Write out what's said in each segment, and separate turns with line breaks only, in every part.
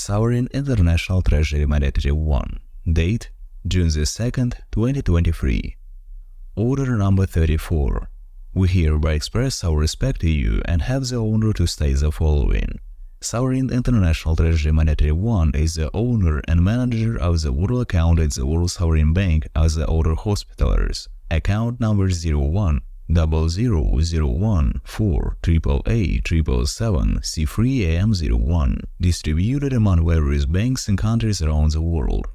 Sovereign International Treasury Monetary 1. Date June 2nd, 2023. Order number 34. We hereby express our respect to you and have the honor to state the following. Sovereign International Treasury Monetary 1 is the owner and manager of the World Account at the World Sovereign Bank as the Order Hospitalers. Account number 01-0001-488-777-C3AM01, distributed among various banks and countries around the world.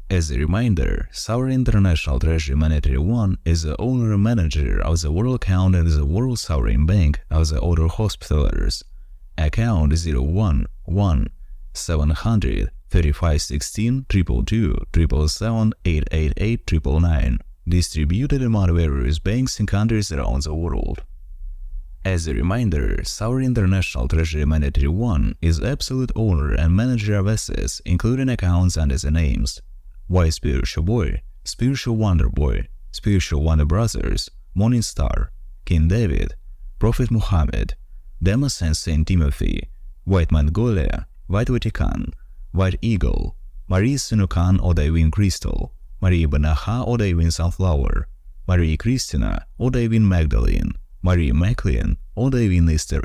As a reminder, Sovereign International Treasury Monetary 1 is the owner and manager of the World Account at the World Sovereign Bank as the Order Hospitalers. Account 01-1-735-16-222-777-888-999, distributed among various banks and countries around the world. As a reminder, Sovereign International Treasury Monetary 1 is absolute owner and manager of assets, including accounts under the names White Spiritual Boy, Spiritual Wonder Boy, Spiritual Wonder Brothers, Morning Star, King David, Prophet Muhammad, Demas and Saint Timothy, White Mongolia, White Vatican, White Eagle, Marie Sinukuan or Divine Crystal, Marie Banahaw or Divine Sunflower, Marie Cristina or Divine Magdalene, Marie Makiling or Divine Ester,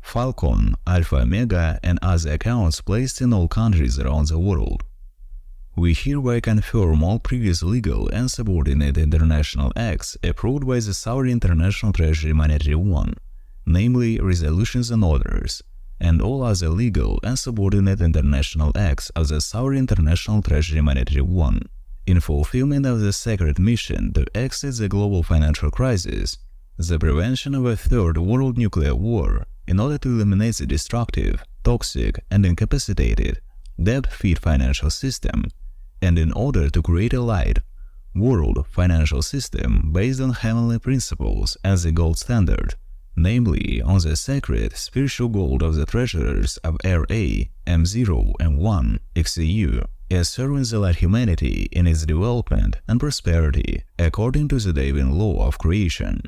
Falcon, Alpha Omega, and other accounts placed in all countries around the world. We hereby confirm all previous legal and subordinate international acts approved by the Sovereign International Treasury Monetary 1, namely resolutions and orders, and all other legal and subordinate international acts of the Sovereign International Treasury Monetary 1, in fulfillment of the sacred mission to exit the global financial crisis, the prevention of a third world nuclear war, in order to eliminate the destructive, toxic, and incapacitated, debt-fit financial system, and in order to create a light, world financial system based on heavenly principles as the gold standard, namely on the sacred spiritual gold of the treasurers of RA, M0, and 1, XCU, as serving the light humanity in its development and prosperity according to the divine law of creation.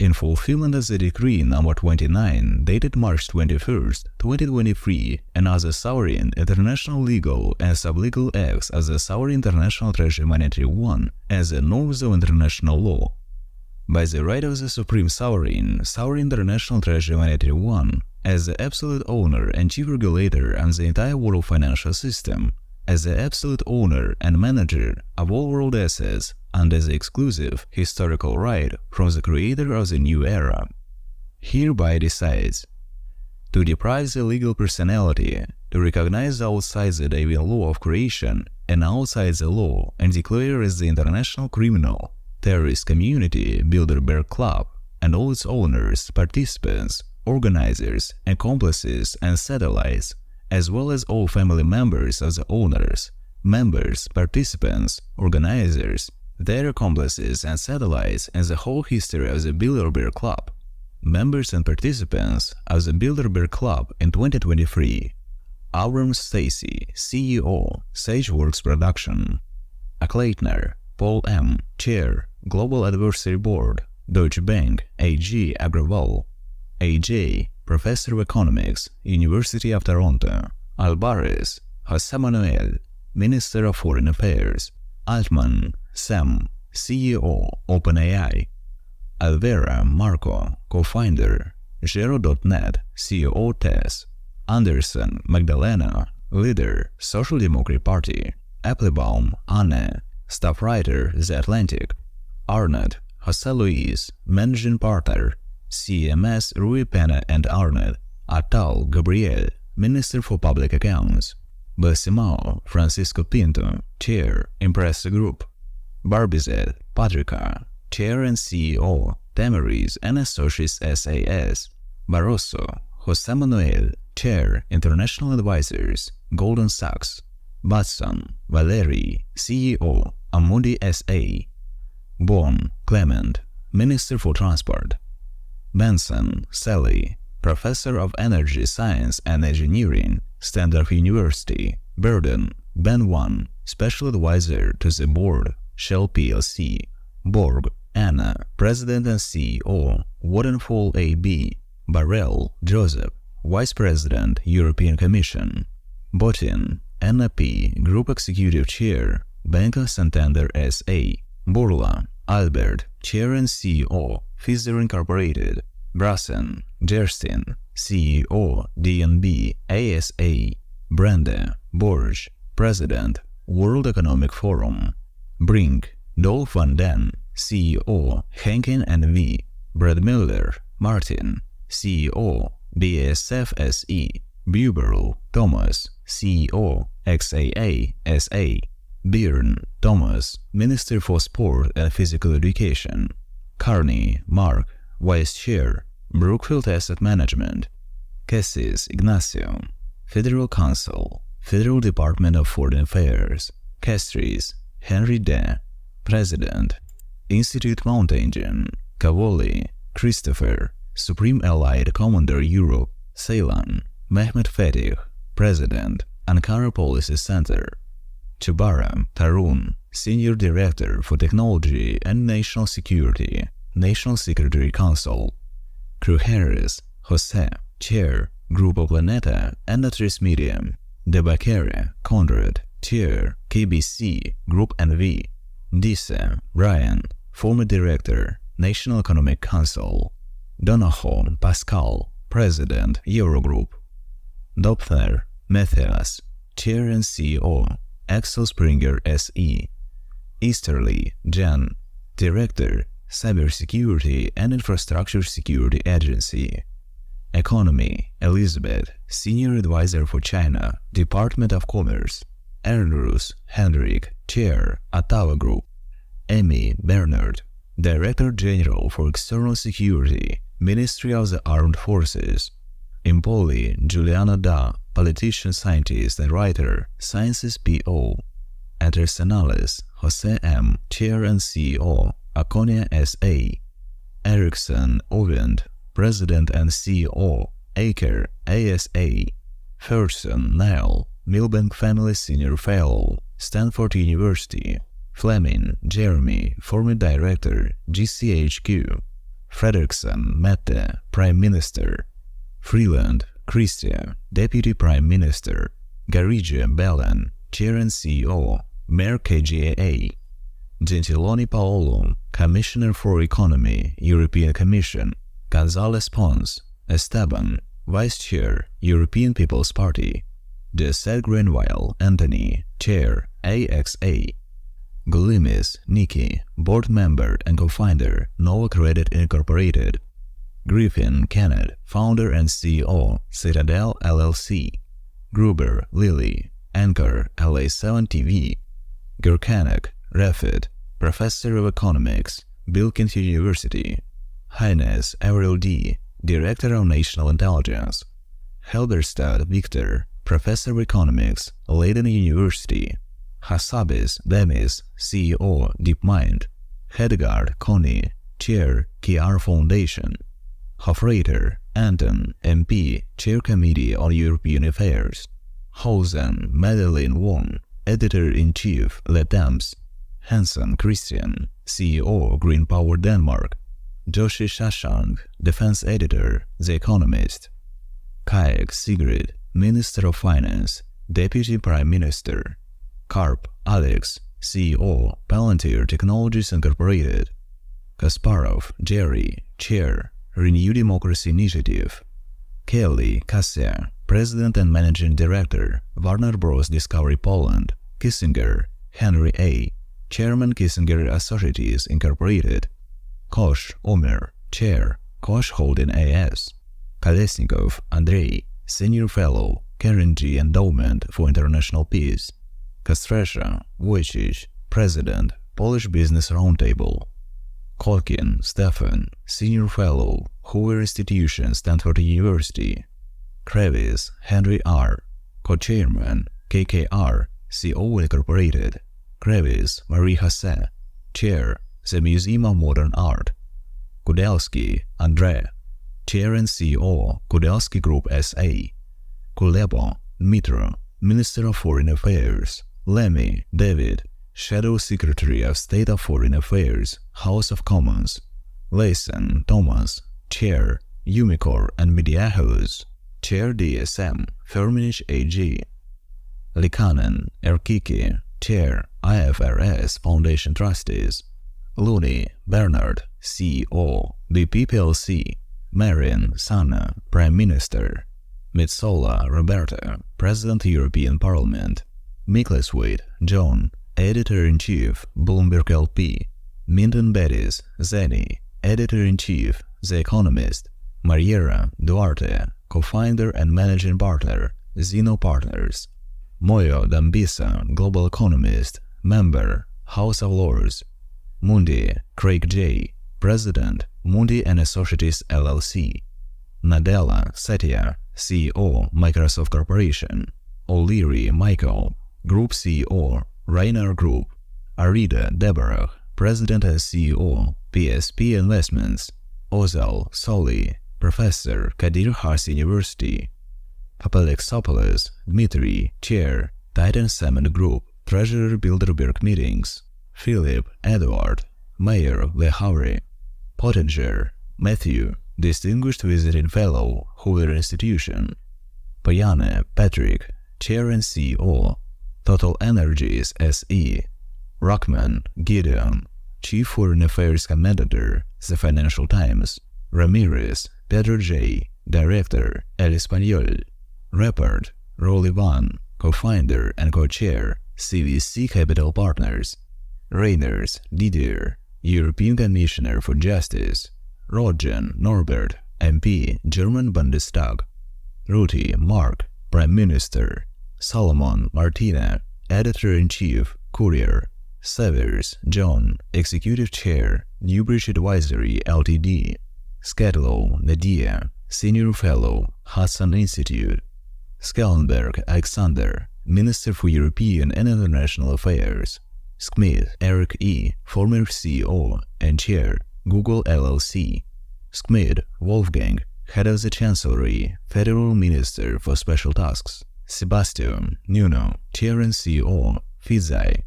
In fulfillment of the Decree number 29, dated March 21st, 2023, and other sovereign, international legal, and sublegal acts of the Sovereign International Treasury Monetary 1 as the norms of international law. By the right of the Supreme Sovereign, Sovereign International Treasury Monetary 1, as the absolute owner and chief regulator of the entire world financial system, as the absolute owner and manager of all world assets, under the exclusive historical right from the creator of the new era, hereby decides to deprive the legal personality, to recognize outside the divine law of creation and outside the law, and declare as the international criminal terrorist community Bilderberg Club and all its owners, participants, organizers, accomplices, and satellites, as well as all family members of the owners, members, participants, organizers, their accomplices and satellites, and the whole history of the Bilderberg Club, members and participants of the Bilderberg Club in 2023. Avram Stacy, CEO, Sageworks Production. Akleitner, Paul M., Chair, Global Advisory Board, Deutsche Bank, A.G. Agrawal. A.J., Professor of Economics, University of Toronto. Alvarez, Jose Manuel, Minister of Foreign Affairs. Altman, Sam, CEO, OpenAI. Alvera Marco, co-founder, Zero.net, CEO TESS. Anderson Magdalena, leader, Social Democratic Party. Applebaum Anne, staff writer, The Atlantic. Arnett, Jose Luis, managing partner, CMS Rui Pena and Arnett. Attal Gabriel, Minister for Public Accounts. Basimao Francisco Pinto, Chair, Impresa Group. Barbizet Patrica, Chair and CEO, Tamaris and Associates SAS. Barroso Jose Manuel, Chair, International Advisors, Goldman Sachs. Batson Valery, CEO, Amundi SA. Bon Clement, Minister for Transport. Benson Sally, Professor of Energy Science and Engineering, Stanford University. Burden Ben 1, Special Advisor to the Board, Shell plc. Borg Anna, President and CEO, Vattenfall AB. Barrell Joseph, Vice President, European Commission. Botin, NAP Group Executive Chair, Banco Santander S.A. Burla, Albert, Chair and CEO, Pfizer Incorporated. Brassen, Gerstin, CEO, DNB ASA. Brande, Borge, President, World Economic Forum. Brink, Dolf van den, CEO, Henken N.V. Brad Miller, Martin, CEO, BASF SE. Buberl, Thomas, CEO, XAA SA. Byrne, Thomas, Minister for Sport and Physical Education. Carney, Mark, Vice Chair, Brookfield Asset Management. Cassis, Ignacio, Federal Counsel, Federal Department of Foreign Affairs. Castries, Henry De, President, Institute Mountaingen. Cavoli, Christopher, Supreme Allied Commander Europe. Ceylan, Mehmet Fatih, President, Ankara Policy Center. Chubara, Tarun, Senior Director for Technology and National Security, National Secretary Council. Crujeres, Jose, Chair, Grupo Planeta and Atris Media. Debacere, Conrad, Chair, KBC, Group NV. Disse, Ryan, Former Director, National Economic Council. Banahaw, Pascal, President, Eurogroup. Dopfer, Matthias, Chair and CEO, Axel Springer SE. Easterly, Jan, Director, Cybersecurity and Infrastructure Security Agency. Economy, Elizabeth, Senior Advisor for China, Department of Commerce. Andrews, Hendrik, Chair, Ottawa Group. Emmy, Bernard, Director General for External Security, Ministry of the Armed Forces. Impoli, Juliana Da, Politician, Scientist and Writer, Sciences PO. Arsenales, Jose M., Chair and CEO, Aconia SA. Ericsson, Ovind, President and CEO, Aker ASA. Ferguson, Niall, Milbank Family Senior Fellow, Stanford University. Fleming, Jeremy, Former Director, GCHQ. Fredrickson, Mette, Prime Minister. Freeland, Cristina, Deputy Prime Minister. Garrigue, Belen, Chair and CEO, Mayor KGAA. Gentiloni Paolo, Commissioner for Economy, European Commission. González Pons, Esteban, Vice Chair, European People's Party. De Sette Grenville, Anthony, Chair, AXA. Golimis, Nikki, Board Member and Co-founder, Nova Credit Incorporated. Griffin, Kenneth, Founder and CEO, Citadel LLC. Gruber, Lily, Anchor, LA7 TV. Gerkanek, Rafid, Professor of Economics, Bilkent University. Hines, Avril D., Director of National Intelligence. Helberstad, Victor, Professor of Economics, Leiden University. Hassabis, Demis, CEO, DeepMind. Hedegaard, Connie, Chair, KR Foundation. Hofreiter, Anton, MP, Chair Committee on European Affairs. Hausen, Magdalene Wong, Editor-in-Chief, Le Temps. Hansen, Christian, CEO, Green Power Denmark. Joshi Shashank, Defense Editor, The Economist. Kayak, Sigrid, Minister of Finance, Deputy Prime Minister. Karp, Alex, CEO, Palantir Technologies Incorporated. Kasparov, Jerry, Chair, Renew Democracy Initiative. Kelly, Kasia, President and Managing Director, Warner Bros. Discovery Poland. Kissinger, Henry A., Chairman Kissinger Associates Incorporated. Kosh, Omer, Chair, Kosh Holding AS. Kolesnikov, Andrei, Senior Fellow, Carnegie Endowment for International Peace. Kastresha, Wojciech, President, Polish Business Roundtable. Kolkin, Stefan, Senior Fellow, Hoover Institution, Stanford University. Kravis, Henry R., Co-Chairman, KKR, CO Incorporated. Kravis, Marie Hasse, Chair, the Museum of Modern Art. Kudelski, Andrei, Chair and CEO, Kudelski Group SA. Kuleba, Dmitro, Minister of Foreign Affairs. Lemmy, David, Shadow Secretary of State of Foreign Affairs, House of Commons. Layson, Thomas, Chair, Umicore and Media House. Chair DSM, Firmenich AG. Likanen, Erkiki, Chair, IFRS Foundation Trustees. Looney, Bernard, CEO, BP plc. Marin, Sana, Prime Minister. Mitsola, Roberta, President European Parliament. Mickleswaite, John, Editor-in-Chief, Bloomberg LP. Minton Bettis, Zeni, Editor-in-Chief, The Economist. Mariera Duarte, Co-founder and Managing Partner, Zeno Partners. Moyo Dambisa, Global Economist, Member, House of Lords. Mundi, Craig J., President, Mundi & Associates LLC. Nadella Satya, CEO, Microsoft Corporation. O'Leary Michael, Group CEO, Rainer Group. Arida Deborah, President and CEO, PSP Investments. Ozal Soli, Professor, Kadir Has University. Papalexopoulos Dmitry, Chair, Titan Cement Group, Treasurer Bilderberg Meetings. Philip Edward, Mayor Lehauri. Pottinger Matthew, Distinguished Visiting Fellow, Hoover Institution. Payane Patrick, Chair and CEO, Total Energies SE. Rockman Gideon, Chief Foreign Affairs Commentator, The Financial Times. Ramirez Pedro J., Director, El Español. Rappert Rolly Van, Co-founder and Co-chair, CVC Capital Partners. Reiners Didier, European Commissioner for Justice. Rodgen Norbert, MP, German Bundestag. Ruti Mark, Prime Minister. Solomon Martina, Editor-in-Chief, Courier. Severs John, Executive Chair, Newbridge Advisory Ltd. Skadlow Nadia, Senior Fellow, Hudson Institute. Schellenberg Alexander, Minister for European and International Affairs. Schmidt Eric E., former CEO and Chair, Google LLC. Schmidt Wolfgang, Head of the Chancellery, Federal Minister for Special Tasks. Sebastian Nuno, Chair and CEO, Fizai.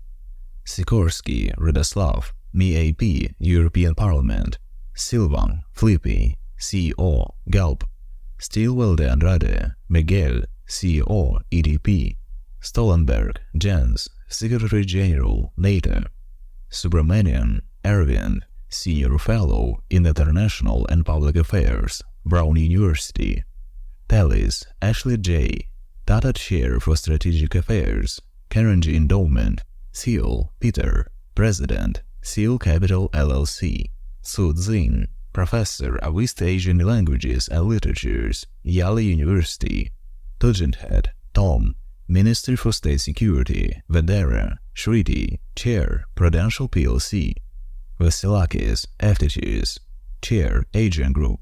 Sikorsky Radoslav, MEP, European Parliament. Silvan Flippy, CEO, Galp. Stilwell de Andrade, Miguel, CEO, EDP. Stollenberg Jens, Secretary General, NATO. Subramanian Arvind, Senior Fellow in International and Public Affairs, Brown University. Tellis Ashley J., Tata Chair for Strategic Affairs, Carnegie Endowment. Thiel Peter, President, Thiel Capital LLC. Su Xin, Professor of East Asian Languages and Literatures, Yale University. Tugendhat Tom, Minister for State Security, Vedera Shriti, Chair, Prudential plc. Vasilakis Eftichis, Chair, Agent Group.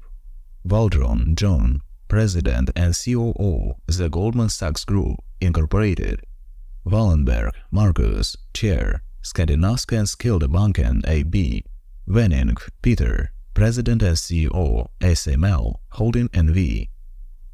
Valdron John, President and COO, The Goldman Sachs Group, Incorporated. Wallenberg Marcus, Chair, Skandinavska Skildebanken AB. Wenning Peter, President and CEO, SML Holding NV.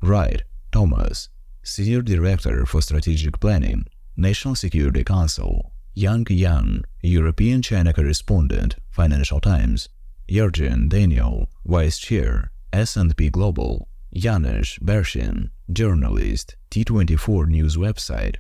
Wright Thomas, Senior Director for Strategic Planning, National Security Council. Yang Yan, European China Correspondent, Financial Times. Yergin Daniel, Vice Chair, S&P Global. Janusz Bershin, Journalist, T24 News website.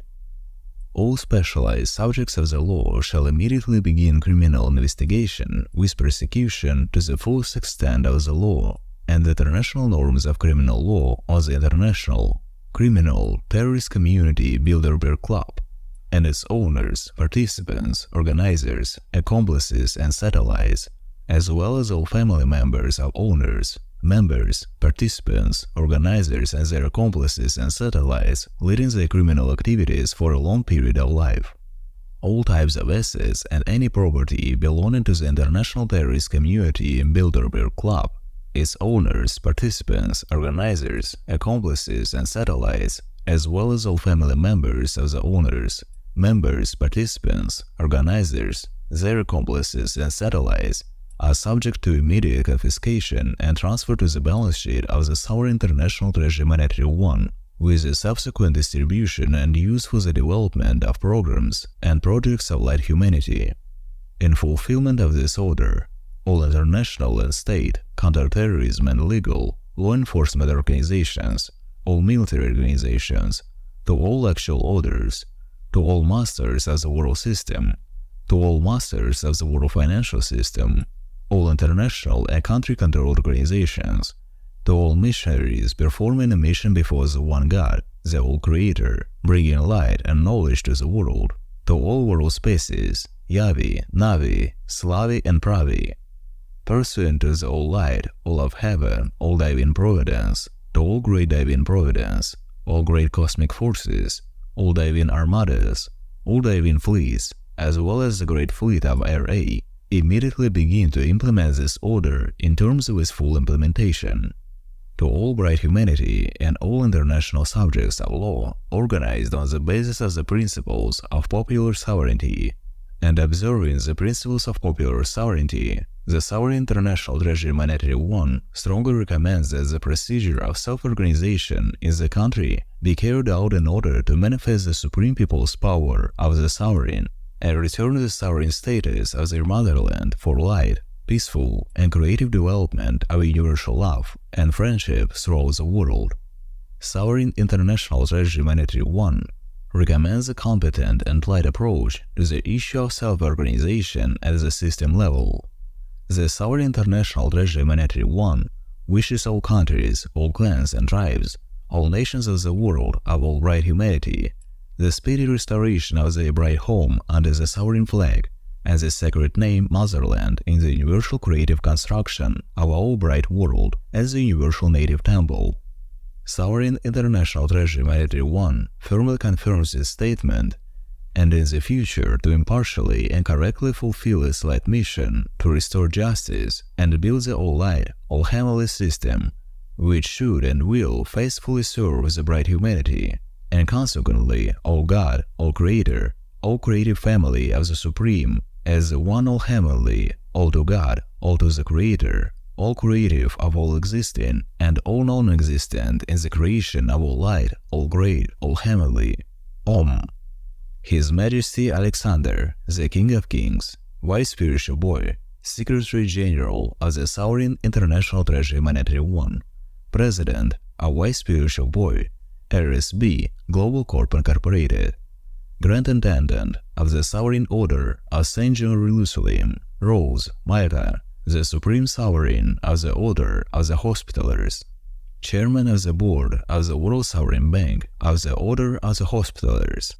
All specialized subjects of the law shall immediately begin criminal investigation with prosecution to the fullest extent of the law and the international norms of criminal law of the International Criminal Terrorist Community Bilderberg Club and its owners, participants, organizers, accomplices, and satellites, as well as all family members of owners, members, participants, organizers, and their accomplices and satellites leading their criminal activities for a long period of life. All types of assets and any property belonging to the international terrorist community Bilderberg Club, its owners, participants, organizers, accomplices, and satellites, as well as all family members of the owners, members, participants, organizers, their accomplices, and satellites, are subject to immediate confiscation and transfer to the balance sheet of the Sovereign International Treasury Monetary 1, with a subsequent distribution and use for the development of programs and projects of light humanity. In fulfillment of this order, all international and state, counterterrorism and legal, law enforcement organizations, all military organizations, to all actual orders, to all masters of the world system, to all masters of the world financial system, all international and country-controlled organizations, to all missionaries performing a mission before the one God, the all-creator, bringing light and knowledge to the world, to all world species, Yavi, Navi, Slavi and Pravi, pursuant to the all light, all of heaven, all divine providence, to all great divine providence, all great cosmic forces, all divine armadas, all divine fleets, as well as the great fleet of RA, immediately begin to implement this order in terms of its full implementation. To all bright humanity and all international subjects of law organized on the basis of the principles of popular sovereignty, and observing the principles of popular sovereignty, the Sovereign International Treasury Monetary One strongly recommends that the procedure of self-organization in the country be carried out in order to manifest the supreme people's power of the sovereign and return the sovereign status of their motherland for light, peaceful, and creative development of universal love and friendship throughout the world. Sovereign International Treasury Monetary One recommends a competent and light approach to the issue of self-organization at the system level. The Sovereign International Treasury Monetary One wishes all countries, all clans and tribes, all nations of the world of all bright humanity, the speedy restoration of their bright home under the sovereign flag and the sacred name Motherland in the universal creative construction of our bright world as the universal native temple. Sovereign International Treasury Monetary One firmly confirms this statement, and in the future to impartially and correctly fulfill its light mission to restore justice and build the all-light, all-heavenly system, which should and will faithfully serve the bright humanity, and consequently all God, all Creator, all creative family of the Supreme, as the one all-heavenly, all to God, all to the Creator, all creative of all existing, and all non-existent in the creation of all light, all great, all heavenly. Om. His Majesty Alexander, the King of Kings, Vice Spiritual Boy, Secretary General of the Sovereign International Treasury Monetary One, President of Vice Spiritual Boy, RSB Global Corp Incorporated, Grand Intendant of the Sovereign Order of St. John Jerusalem, Rose, Malta, the Supreme Sovereign of the Order of the Hospitallers, Chairman of the Board of the World Sovereign Bank of the Order of the Hospitallers,